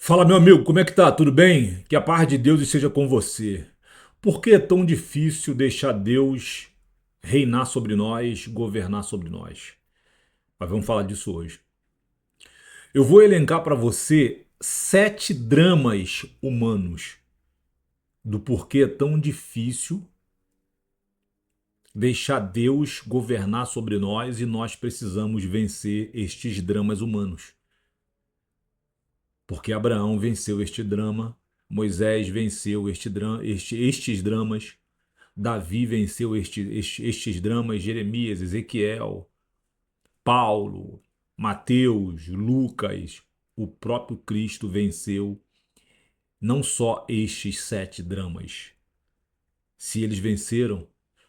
Fala, meu amigo, como é que tá? Tudo bem? Que a paz de Deus esteja com você. Por que é tão difícil deixar Deus reinar sobre nós, governar sobre nós? Mas vamos falar disso hoje. Eu vou elencar para você 7 dramas humanos do porquê é tão difícil deixar Deus governar sobre nós e nós precisamos vencer estes dramas humanos. Porque Abraão venceu este drama, Moisés venceu estes dramas, Davi venceu estes dramas, Jeremias, Ezequiel, Paulo, Mateus, Lucas, o próprio Cristo venceu não só estes 7 dramas. Se eles venceram,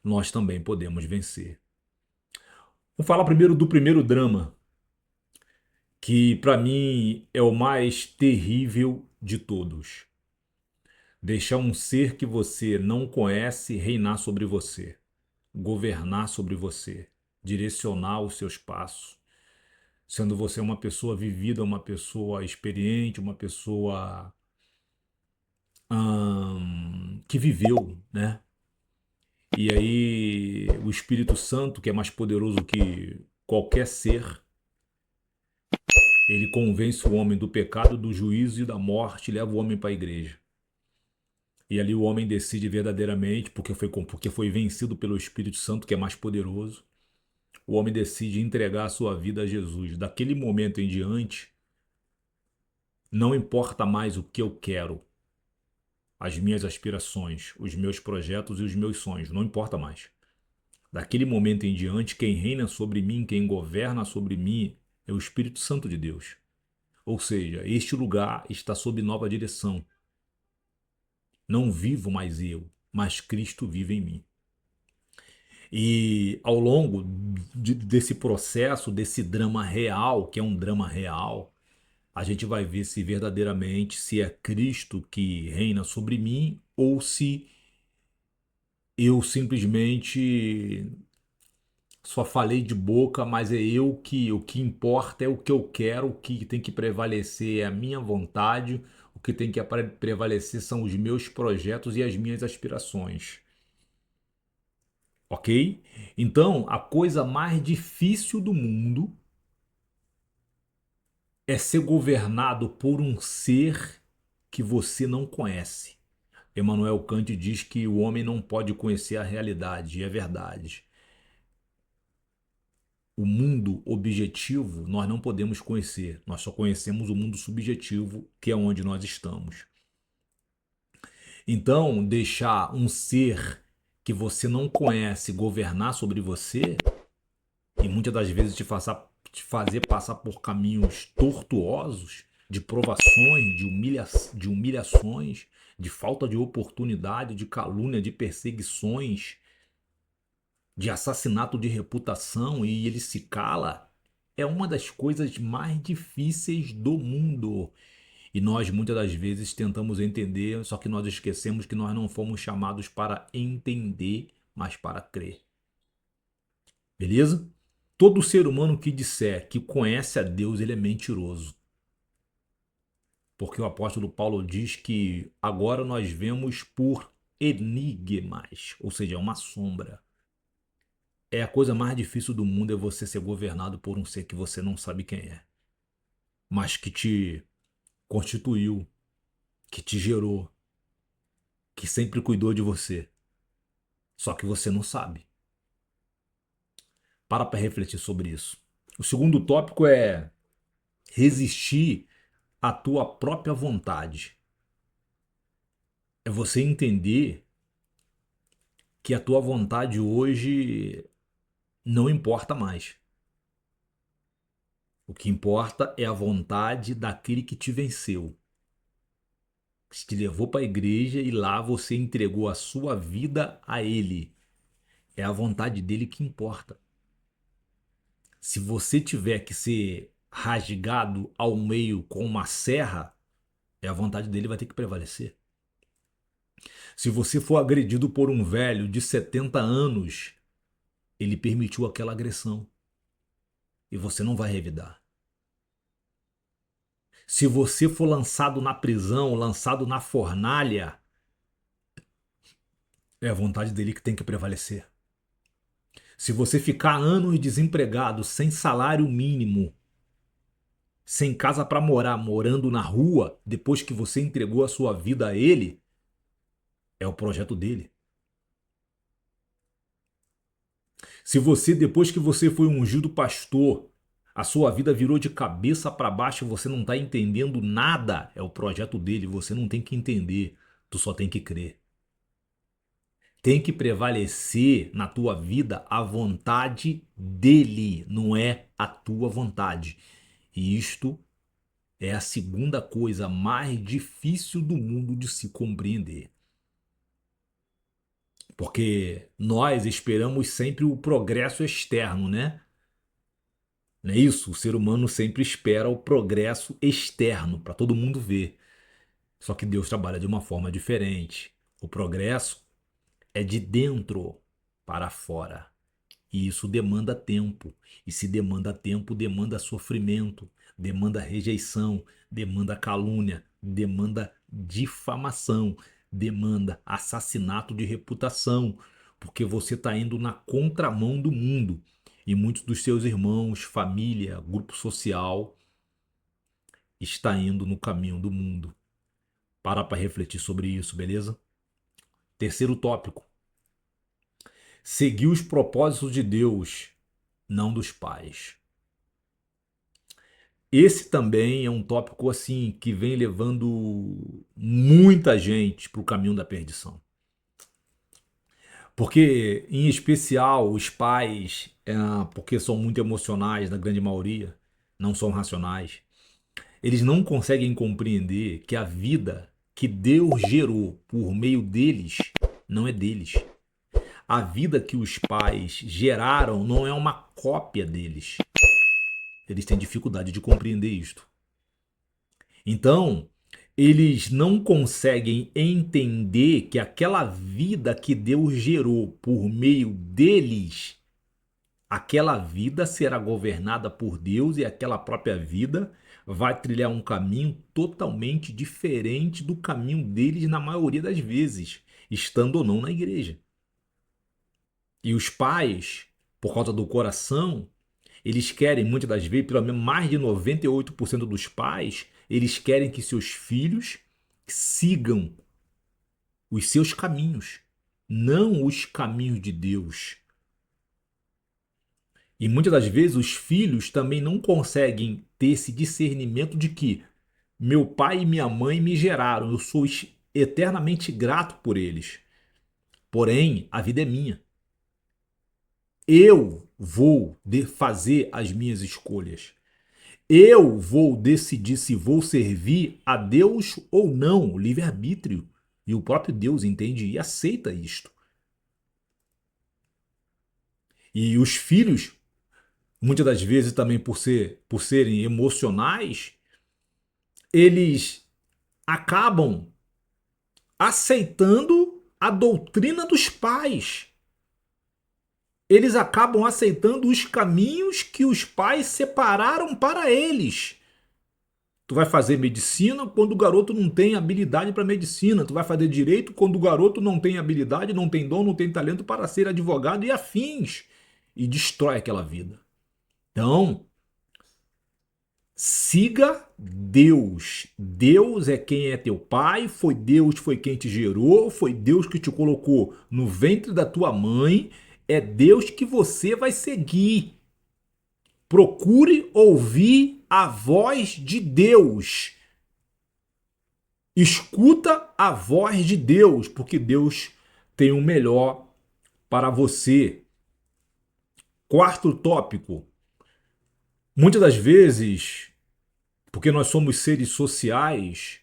nós também podemos vencer. Vamos falar primeiro do primeiro drama, que para mim é o mais terrível de todos. Deixar um ser que você não conhece reinar sobre você, governar sobre você, direcionar os seus passos, sendo você uma pessoa vivida, uma pessoa experiente, uma pessoa que viveu, né? E aí o Espírito Santo, que é mais poderoso que qualquer ser, ele convence o homem do pecado, do juízo e da morte, e leva o homem para a igreja. E ali o homem decide verdadeiramente, porque foi vencido pelo Espírito Santo, que é mais poderoso. O homem decide entregar a sua vida a Jesus. Daquele momento em diante, não importa mais o que eu quero, as minhas aspirações, os meus projetos e os meus sonhos, não importa mais. Daquele momento em diante, quem reina sobre mim, quem governa sobre mim é o Espírito Santo de Deus. Ou seja, este lugar está sob nova direção. Não vivo mais eu, mas Cristo vive em mim. E ao longo desse processo, desse drama real, que é um drama real, a gente vai ver se verdadeiramente se é Cristo que reina sobre mim ou se eu simplesmente só falei de boca, mas é eu que o que importa é o que eu quero, o que tem que prevalecer é a minha vontade, o que tem que prevalecer são os meus projetos e as minhas aspirações. Ok? Então, a coisa mais difícil do mundo é ser governado por um ser que você não conhece. Emmanuel Kant diz que o homem não pode conhecer a realidade, e é verdade. O mundo objetivo nós não podemos conhecer, nós só conhecemos o mundo subjetivo, que é onde nós estamos. Então, deixar um ser que você não conhece governar sobre você e muitas das vezes te fazer passar por caminhos tortuosos, de provações, de humilhações, de falta de oportunidade, de calúnia, de perseguições, de assassinato de reputação e ele se cala, é uma das coisas mais difíceis do mundo. E nós muitas das vezes tentamos entender, só que nós esquecemos que nós não fomos chamados para entender, mas para crer. Beleza? Todo ser humano que disser que conhece a Deus, ele é mentiroso. Porque o apóstolo Paulo diz que agora nós vemos por enigmas, ou seja, é uma sombra. É a coisa mais difícil do mundo é você ser governado por um ser que você não sabe quem é, mas que te constituiu, que te gerou, que sempre cuidou de você. Só que você não sabe. Para refletir sobre isso. O segundo tópico é resistir à tua própria vontade. É você entender que a tua vontade hoje não importa mais. O que importa é a vontade daquele que te venceu, que te levou para a igreja e lá você entregou a sua vida a ele. É a vontade dele que importa. Se você tiver que ser rasgado ao meio com uma serra, é a vontade dele vai ter que prevalecer. Se você for agredido por um velho de 70 anos, ele permitiu aquela agressão e você não vai revidar. Se você for lançado na prisão, lançado na fornalha, é a vontade dele que tem que prevalecer. Se você ficar anos desempregado, sem salário mínimo, sem casa para morar, morando na rua, depois que você entregou a sua vida a ele, é o projeto dele. Se você, depois que você foi ungido pastor, a sua vida virou de cabeça para baixo e você não está entendendo nada, é o projeto dele. Você não tem que entender, tu só tem que crer. Tem que prevalecer na tua vida a vontade dele, não é a tua vontade. E isto é a segunda coisa mais difícil do mundo de se compreender. Porque nós esperamos sempre o progresso externo, né? Não é isso? O ser humano sempre espera o progresso externo para todo mundo ver. Só que Deus trabalha de uma forma diferente. O progresso é de dentro para fora. E isso demanda tempo. E se demanda tempo, demanda sofrimento, demanda rejeição, demanda calúnia, demanda difamação, demanda assassinato de reputação, porque você está indo na contramão do mundo. E muitos dos seus irmãos, família, grupo social está indo no caminho do mundo. Para refletir sobre isso, beleza? Terceiro tópico. Seguir os propósitos de Deus, não dos pais. Esse também é um tópico assim que vem levando muita gente para o caminho da perdição. Porque, em especial, os pais, porque são muito emocionais, na grande maioria, não são racionais, eles não conseguem compreender que a vida que Deus gerou por meio deles não é deles. A vida que os pais geraram não é uma cópia deles. Eles têm dificuldade de compreender isto. Então, eles não conseguem entender que aquela vida que Deus gerou por meio deles, aquela vida será governada por Deus e aquela própria vida vai trilhar um caminho totalmente diferente do caminho deles na maioria das vezes, estando ou não na igreja. E os pais, por causa do coração, eles querem, muitas das vezes, pelo menos mais de 98% dos pais, eles querem que seus filhos sigam os seus caminhos, não os caminhos de Deus. E muitas das vezes os filhos também não conseguem ter esse discernimento de que meu pai e minha mãe me geraram, eu sou eternamente grato por eles. Porém, a vida é minha. Eu vou fazer as minhas escolhas. Eu vou decidir se vou servir a Deus ou não, livre-arbítrio. E o próprio Deus entende e aceita isto. E os filhos, muitas das vezes também por serem emocionais, eles acabam aceitando a doutrina dos pais. Eles acabam aceitando os caminhos que os pais separaram para eles. Tu vai fazer medicina quando o garoto não tem habilidade para medicina. Tu vai fazer direito quando o garoto não tem habilidade, não tem dom, não tem talento para ser advogado e afins. E destrói aquela vida. Então, siga Deus. Deus é quem é teu pai, foi Deus foi quem te gerou, foi Deus que te colocou no ventre da tua mãe. É Deus que você vai seguir. Procure ouvir a voz de Deus. Escuta a voz de Deus, porque Deus tem o melhor para você. Quarto tópico. Muitas das vezes, porque nós somos seres sociais,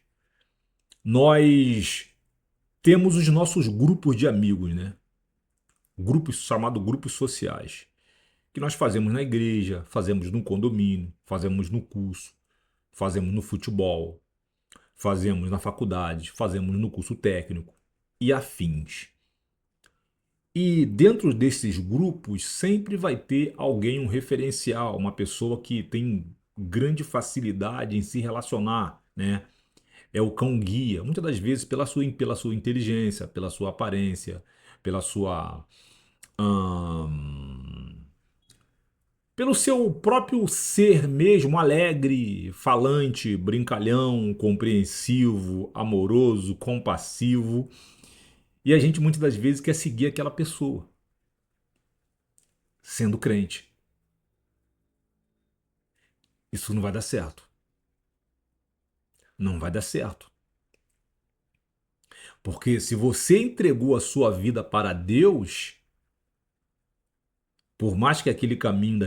nós temos os nossos grupos de amigos, né? Grupos chamados grupos sociais, que nós fazemos na igreja, fazemos no condomínio, fazemos no curso, fazemos no futebol, fazemos na faculdade, fazemos no curso técnico e afins. E dentro desses grupos sempre vai ter alguém, um referencial, uma pessoa que tem grande facilidade em se relacionar, né? É o cão guia, muitas das vezes pela sua inteligência, pela sua aparência, pela sua ahn, pelo seu próprio ser mesmo, alegre, falante, brincalhão, compreensivo, amoroso, compassivo. E a gente muitas das vezes quer seguir aquela pessoa, sendo crente. Isso não vai dar certo. Não vai dar certo. Porque se você entregou a sua vida para Deus, por mais que aquele caminho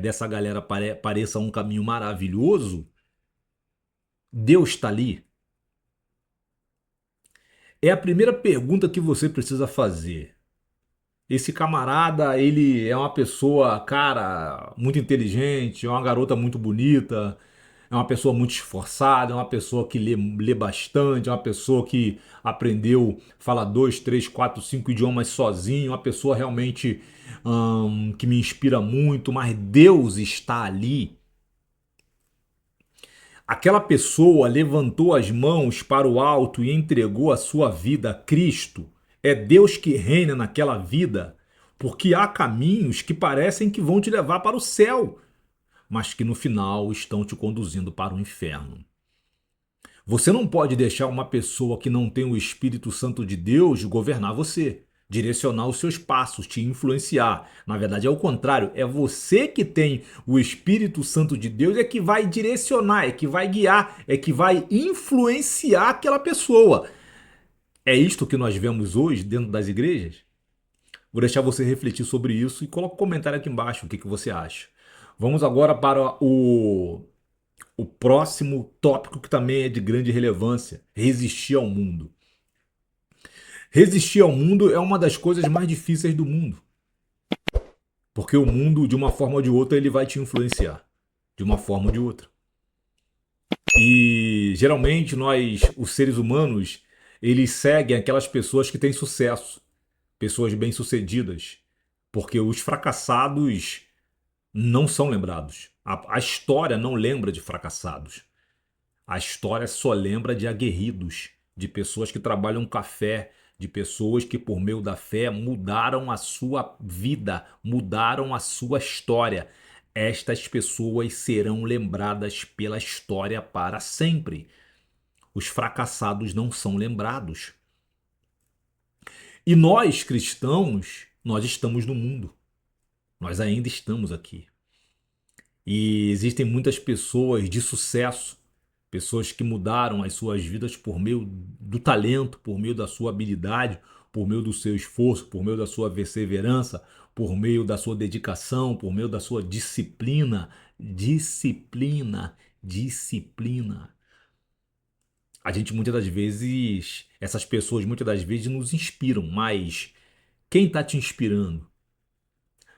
dessa galera pareça um caminho maravilhoso, Deus está ali. É a primeira pergunta que você precisa fazer. Esse camarada, ele é uma pessoa, cara, muito inteligente, é uma garota muito bonita, é uma pessoa muito esforçada, é uma pessoa que lê bastante, é uma pessoa que aprendeu, fala 2, 3, 4, 5 idiomas sozinho, uma pessoa realmente que me inspira muito, mas Deus está ali. Aquela pessoa levantou as mãos para o alto e entregou a sua vida a Cristo. É Deus que reina naquela vida, porque há caminhos que parecem que vão te levar para o céu, mas que no final estão te conduzindo para o inferno. Você não pode deixar uma pessoa que não tem o Espírito Santo de Deus governar você, direcionar os seus passos, te influenciar. Na verdade, é o contrário, é você que tem o Espírito Santo de Deus, é que vai direcionar, é que vai guiar, é que vai influenciar aquela pessoa. É isto que nós vemos hoje dentro das igrejas? Vou deixar você refletir sobre isso e coloca um comentário aqui embaixo o que você acha. Vamos agora para o próximo tópico que também é de grande relevância: resistir ao mundo. Resistir ao mundo é uma das coisas mais difíceis do mundo, porque o mundo, de uma forma ou de outra, ele vai te influenciar, de uma forma ou de outra. E geralmente nós, os seres humanos, eles seguem aquelas pessoas que têm sucesso, pessoas bem-sucedidas, porque os fracassados não são lembrados. A história não lembra de fracassados. A história só lembra de aguerridos, de pessoas que trabalham café, de pessoas que, por meio da fé, mudaram a sua vida, mudaram a sua história. Estas pessoas serão lembradas pela história para sempre. Os fracassados não são lembrados. E nós, cristãos, nós estamos no mundo. Nós ainda estamos aqui. E existem muitas pessoas de sucesso, pessoas que mudaram as suas vidas por meio do talento, por meio da sua habilidade, por meio do seu esforço, por meio da sua perseverança, por meio da sua dedicação, por meio da sua disciplina. Disciplina, disciplina. A gente muitas das vezes, essas pessoas muitas das vezes nos inspiram, mas quem está te inspirando?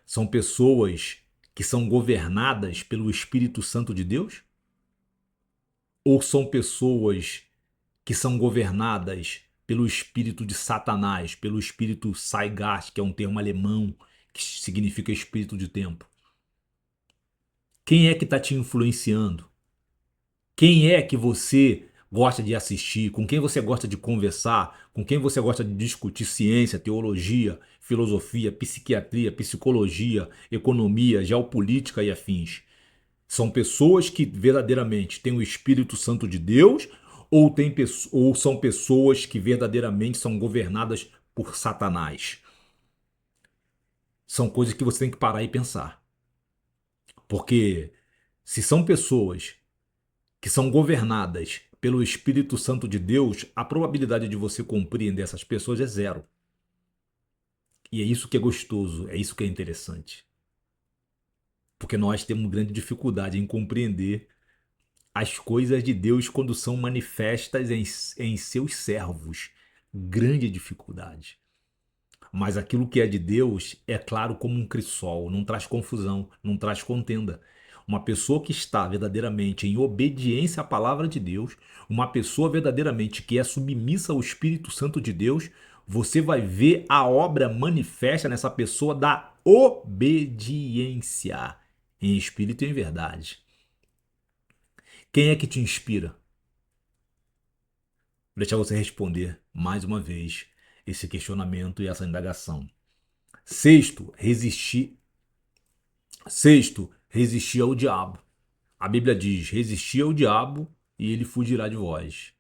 São pessoas que são governadas pelo Espírito Santo de Deus? Ou são pessoas que são governadas pelo espírito de Satanás, pelo espírito Zeitgeist, que é um termo alemão que significa espírito de tempo? Quem é que está te influenciando? Quem é que você gosta de assistir? Com quem você gosta de conversar? Com quem você gosta de discutir ciência, teologia, filosofia, psiquiatria, psicologia, economia, geopolítica e afins? São pessoas que verdadeiramente têm o Espírito Santo de Deus ou são pessoas que verdadeiramente são governadas por Satanás? São coisas que você tem que parar e pensar. Porque se são pessoas que são governadas pelo Espírito Santo de Deus, a probabilidade de você compreender essas pessoas é zero. E é isso que é gostoso, é isso que é interessante. Porque nós temos grande dificuldade em compreender as coisas de Deus quando são manifestas em seus servos. Grande dificuldade. Mas aquilo que é de Deus é claro como um crisol, não traz confusão, não traz contenda. Uma pessoa que está verdadeiramente em obediência à palavra de Deus, uma pessoa verdadeiramente que é submissa ao Espírito Santo de Deus, você vai ver a obra manifesta nessa pessoa da obediência. em espírito e em verdade. Quem é que te inspira? Vou deixar você responder mais uma vez esse questionamento e essa indagação. Sexto, resistir ao diabo. A Bíblia diz: resistir ao diabo e ele fugirá de vós.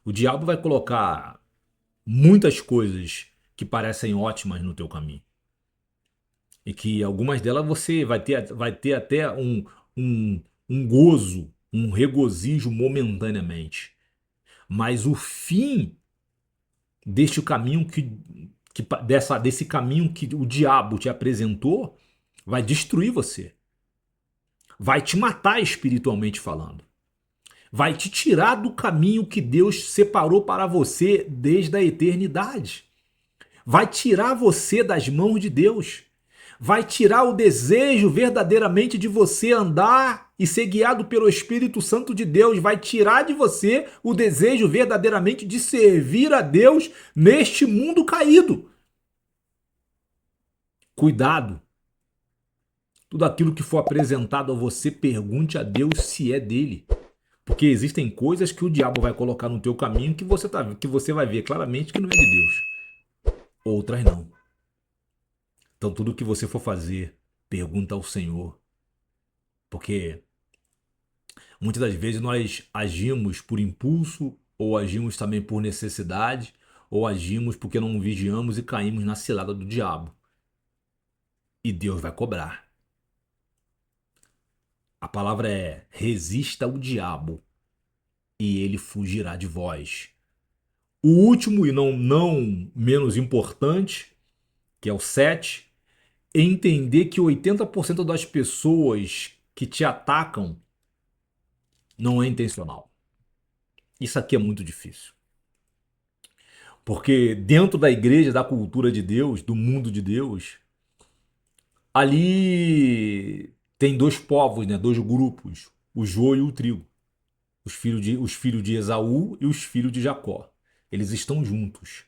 O diabo vai colocar muitas coisas que parecem ótimas no teu caminho. E que algumas delas você vai ter até um gozo, um regozijo momentaneamente. Mas o fim deste caminho desse caminho que o diabo te apresentou vai destruir você. Vai te matar espiritualmente falando. Vai te tirar do caminho que Deus separou para você desde a eternidade. Vai tirar você das mãos de Deus. Vai tirar o desejo verdadeiramente de você andar e ser guiado pelo Espírito Santo de Deus. Vai tirar de você o desejo verdadeiramente de servir a Deus neste mundo caído. Cuidado. Tudo aquilo que for apresentado a você, pergunte a Deus se é dele. Porque existem coisas que o diabo vai colocar no teu caminho que você vai ver claramente que não é de Deus. Outras não. Então tudo que você for fazer, pergunta ao Senhor. Porque muitas das vezes nós agimos por impulso, ou agimos também por necessidade, ou agimos porque não vigiamos e caímos na cilada do diabo. E Deus vai cobrar. A palavra é: resista ao diabo e ele fugirá de vós. O último e não menos importante, que é o 7, é entender que 80% das pessoas que te atacam não é intencional. Isso aqui é muito difícil. Porque dentro da igreja, da cultura de Deus, do mundo de Deus, ali tem dois povos, né? Dois grupos, o joio e o trigo. Os filhos de Esaú e os filhos de Jacó. Eles estão juntos.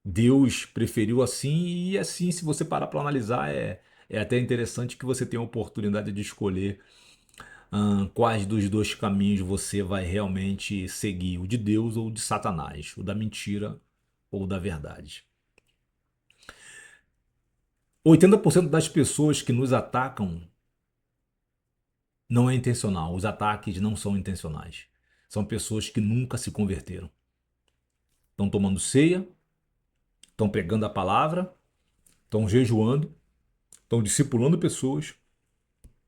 Deus preferiu assim, e assim, se você parar para analisar, é até interessante que você tenha a oportunidade de escolher quais dos dois caminhos você vai realmente seguir, o de Deus ou o de Satanás, o da mentira ou da verdade. 80% das pessoas que nos atacam não é intencional, os ataques não são intencionais. São pessoas que nunca se converteram. Estão tomando ceia, estão pregando a palavra, estão jejuando, estão discipulando pessoas,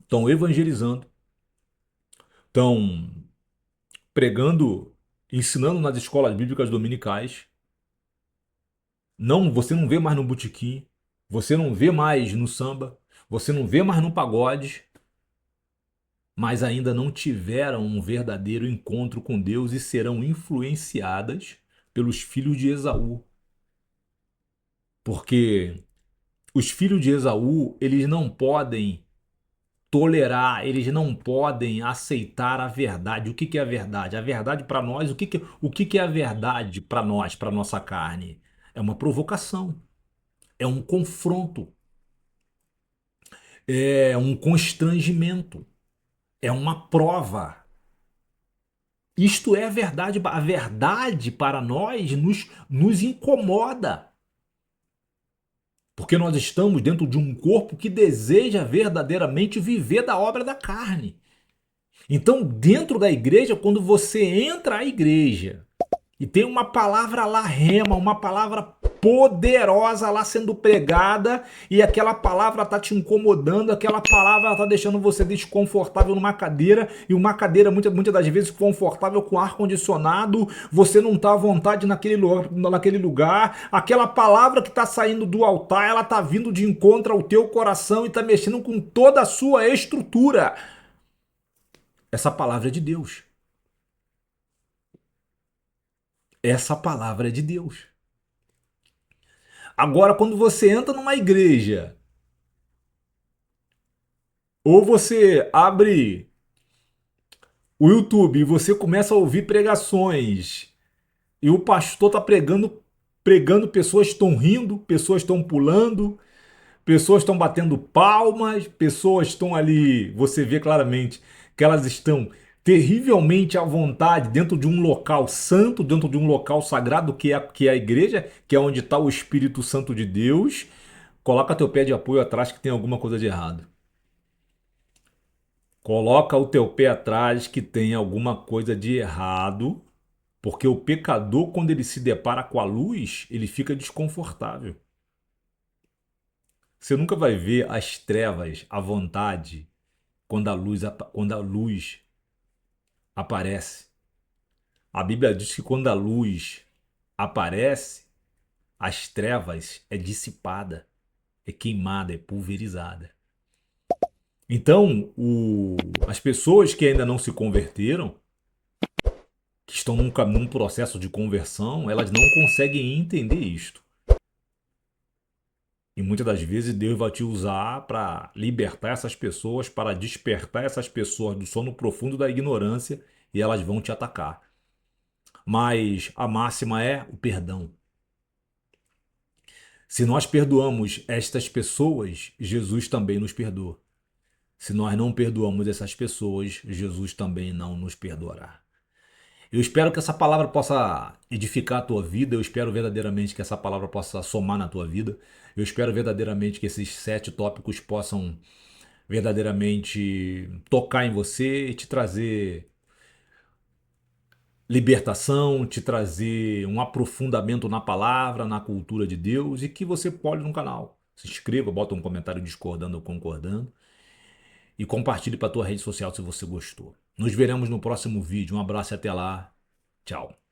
estão evangelizando, estão pregando, ensinando nas escolas bíblicas dominicais. Não, você não vê mais no botequim, você não vê mais no samba, você não vê mais no pagode, mas ainda não tiveram um verdadeiro encontro com Deus e serão influenciadas pelos filhos de Esaú. Porque os filhos de Esaú, eles não podem tolerar, eles não podem aceitar a verdade. O que é a verdade? A verdade para nós, o que é a verdade para nós, para nossa carne? É uma provocação, é um confronto, é um constrangimento, é uma prova. Isto é a verdade. A verdade para nós nos incomoda. Porque nós estamos dentro de um corpo que deseja verdadeiramente viver da obra da carne. Então, dentro da igreja, quando você entra à igreja e tem uma palavra lá rema, uma palavra poderosa lá sendo pregada, e aquela palavra tá te incomodando, aquela palavra tá deixando você desconfortável numa cadeira, e uma cadeira muitas das vezes confortável com ar condicionado, você não tá à vontade naquele lugar, aquela palavra que tá saindo do altar, ela tá vindo de encontro ao teu coração e tá mexendo com toda a sua estrutura. Essa palavra é de Deus. Essa palavra é de Deus. Agora, quando você entra numa igreja, ou você abre o YouTube e você começa a ouvir pregações, e o pastor está pregando, pessoas estão rindo, pessoas estão pulando, Pessoas estão batendo palmas, pessoas estão ali, você vê claramente que elas estão terrivelmente à vontade dentro de um local santo, dentro de um local sagrado que é a igreja, que é onde está o Espírito Santo de Deus. Coloca teu pé de apoio atrás que tem alguma coisa de errado. Coloca o teu pé atrás que tem alguma coisa de errado, porque o pecador, quando ele se depara com a luz, ele fica desconfortável. Você nunca vai ver as trevas à vontade quando a luz aparece. A Bíblia diz que quando a luz aparece, as trevas é dissipada, é queimada, é pulverizada. Então, as pessoas que ainda não se converteram, que estão num processo de conversão, elas não conseguem entender isto. E muitas das vezes Deus vai te usar para libertar essas pessoas, para despertar essas pessoas do sono profundo da ignorância e elas vão te atacar. Mas a máxima é o perdão. Se nós perdoamos estas pessoas, Jesus também nos perdoa. Se nós não perdoamos essas pessoas, Jesus também não nos perdoará. Eu espero que essa palavra possa edificar a tua vida. Eu espero verdadeiramente que essa palavra possa somar na tua vida. Eu espero verdadeiramente que esses 7 tópicos possam verdadeiramente tocar em você e te trazer libertação, te trazer um aprofundamento na palavra, na cultura de Deus e que você pode no canal. Se inscreva, bota um comentário discordando ou concordando e compartilhe para a tua rede social se você gostou. Nos veremos no próximo vídeo. Um abraço e até lá. Tchau.